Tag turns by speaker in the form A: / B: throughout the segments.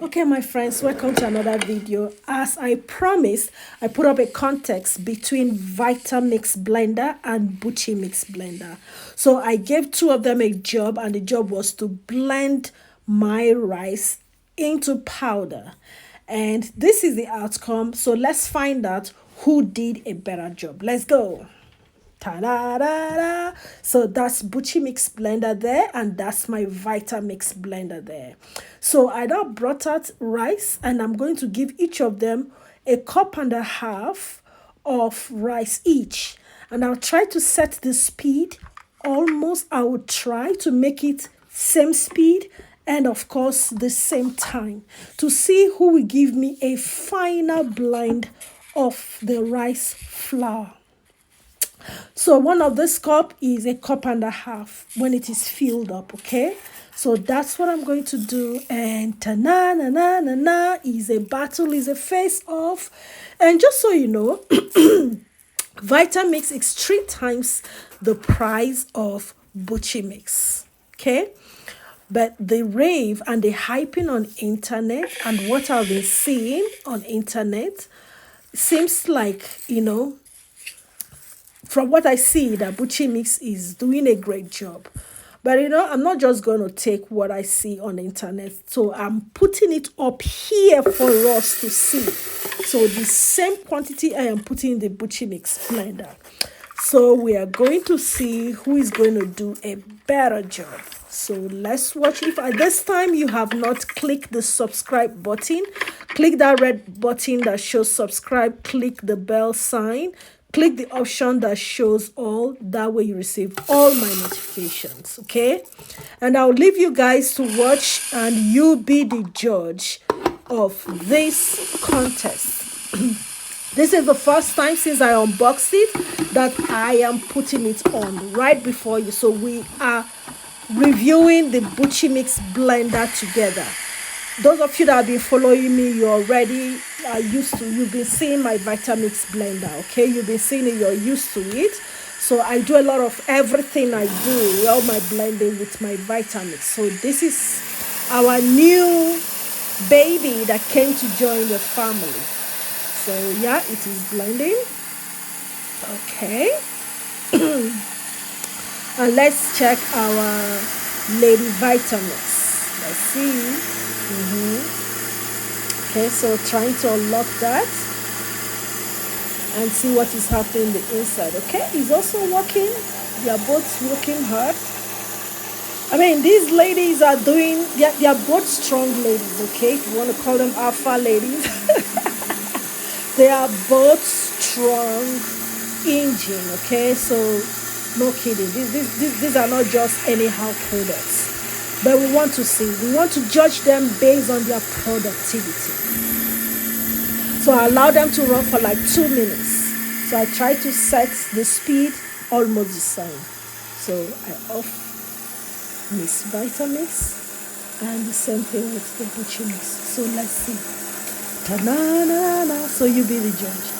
A: Okay, my friends, welcome to another video. As I promised, I put up a context between Vitamix blender and Buchymix blender. So I gave two of them a job, and the job was to blend my rice into powder. And this is the outcome. So let's find out who did a better job. Let's go. Ta-da-da-da. So that's Buchymix blender there, and that's my Vitamix blender there. So I now brought out rice, and I'm going to give each of them a cup and a half of rice each. And I'll try to set the speed almost, I would try to make it same speed and of course the same time to see who will give me a final blend of the rice flour. So one of this cup is a cup and a half when it is filled up, okay? So that's what I'm going to do. And ta-na, na, na, na, na, is a battle, is a face-off. And just so you know, Vitamix is 3 times the price of Buchymix, okay? But the rave and the hyping on internet and what I've been seeing on internet seems like, from what I see, that Buchymix is doing a great job. But I'm not just going to take what I see on the internet. So I'm putting it up here for us to see. So the same quantity I am putting in the Buchymix blender. So we are going to see who is going to do a better job. So let's watch. If at this time you have not clicked the subscribe button, click that red button that shows subscribe, click the bell sign, click the option that shows all. That way you receive all my notifications, okay? And I'll leave you guys to watch, and you be the judge of this contest. This is the first time since I unboxed it that I am putting it on right before you. So we are reviewing the Buchymix blender together. Those of you that have been following me, you already are used to, you've been seeing my Vitamix blender, okay? You've been seeing it, you're used to it. So I do a lot of everything I do, all my blending with my Vitamix. So this is our new baby that came to join the family. So yeah, it is blending. Okay. And let's check our Lady Vitamix. Let's see. Okay, so trying to unlock that and see what is happening in the inside. Okay, it's also working. They are both working hard. I mean, these ladies are doing, they are both strong ladies, okay? If you want to call them alpha ladies. They are both strong engine, okay? So, no kidding. These are not just anyhow products. But we want to see. We want to judge them based on their productivity. So I allow them to run for like 2 minutes. So I try to set the speed almost the same. So I off Miss Vitamix and the same thing with the Buchymix. So let's see. Ta-na-na-na. So you be the judge.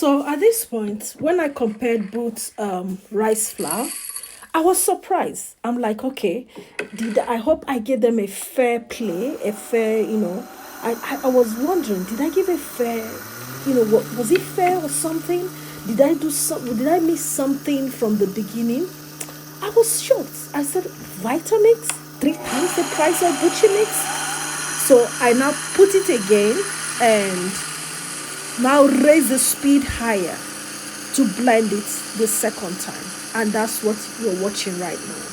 A: So at this point, when I compared both rice flour, I was surprised. I'm like, okay, I hope I gave them a fair play, a fair, I was wondering, did I give a fair, was it fair or something? Did I do something? Did I miss something from the beginning? I was shocked. I said, Vitamix, three times the price of Buchymix. So I now put it again and now raise the speed higher to blend it the second time. And that's what you're watching right now.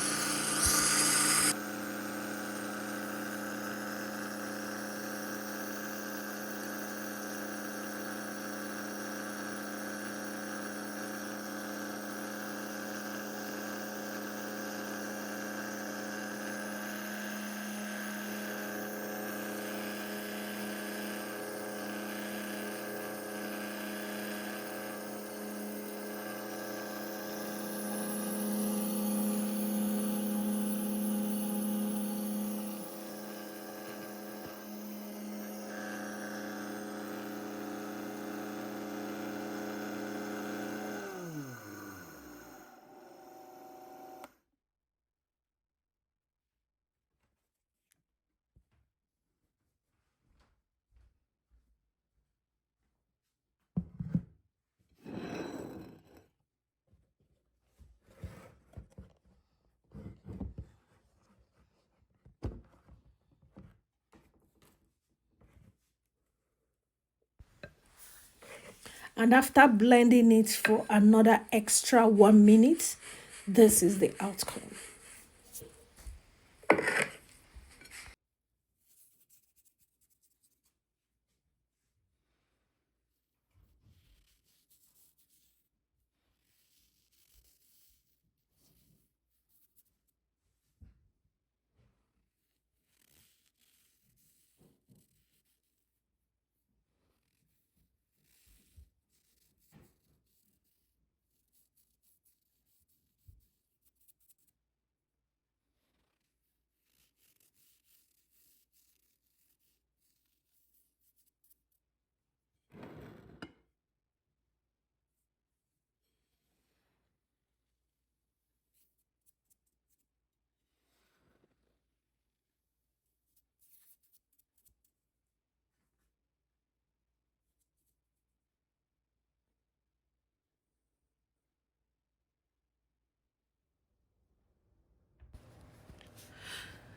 A: And after blending it for another extra 1 minute, this is the outcome.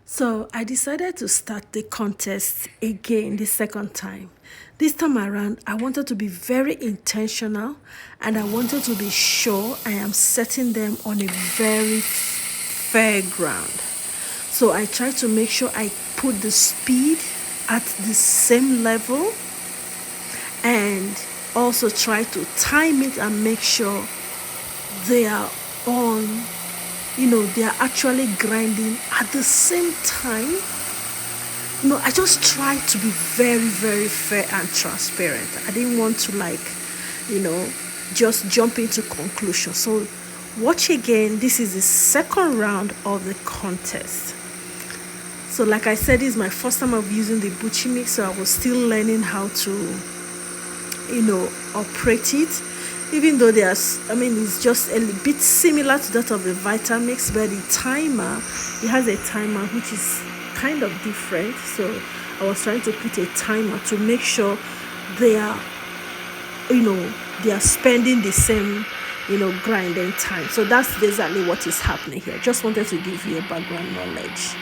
A: So I decided to start the contest again the second time. This time around, I wanted to be very intentional and I wanted to be sure I am setting them on a very fair ground. So I tried to make sure I put the speed at the same level and also try to time it and make sure they are on, they are actually grinding at the same time. I just try to be very, very fair and transparent. I didn't want to you know, just jump into conclusion. So watch again. This is the second round of the contest. So like I said, this is my first time of using the Buchymix, so I was still learning how to, operate it. Even though it's just a bit similar to that of the Vitamix, but the timer, it has a timer which is kind of different. So I was trying to put a timer to make sure they are, they are spending the same, grinding time. So that's exactly what is happening here. Just wanted to give you a background knowledge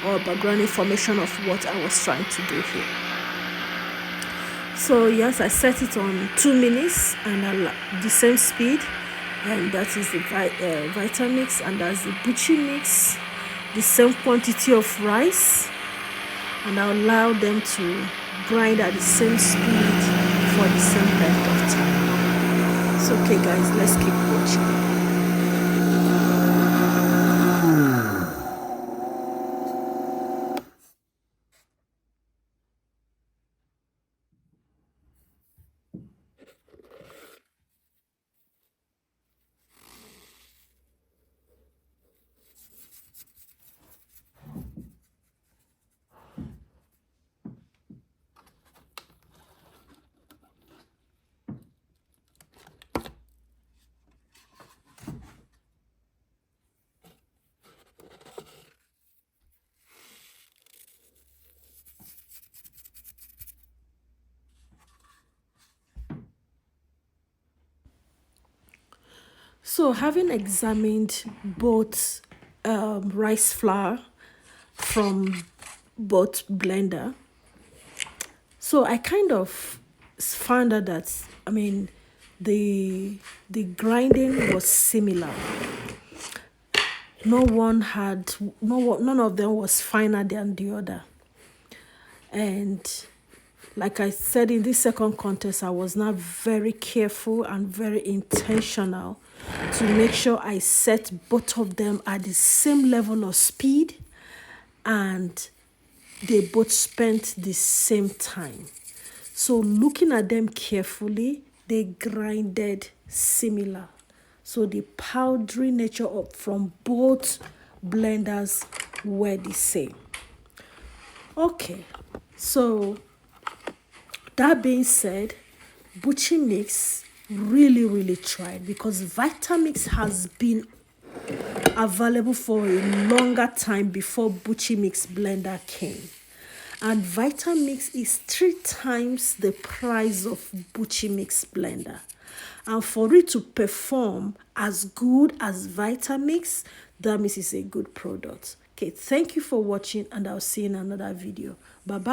A: or background information of what I was trying to do here. So yes, I set it on 2 minutes and the same speed, and that is the Vitamix, and that's the Buchymix, the same quantity of rice, and I allow them to grind at the same speed for the same length of time. So okay guys, let's keep watching. So having examined both rice flour from both blender, so I kind of found out that, I mean, the grinding was similar. None of them was finer than the other. And like I said, in this second contest, I was not very careful and very intentional to make sure I set both of them at the same level of speed, and they both spent the same time. So looking at them carefully, they grinded similar. So the powdery nature from both blenders were the same. Okay, so that being said, Buchymix really tried, because Vitamix has been available for a longer time before Buchymix blender came. And Vitamix is 3 times the price of Buchymix blender. And for it to perform as good as Vitamix, that means it's a good product. Okay, thank you for watching, and I'll see you in another video. Bye-bye.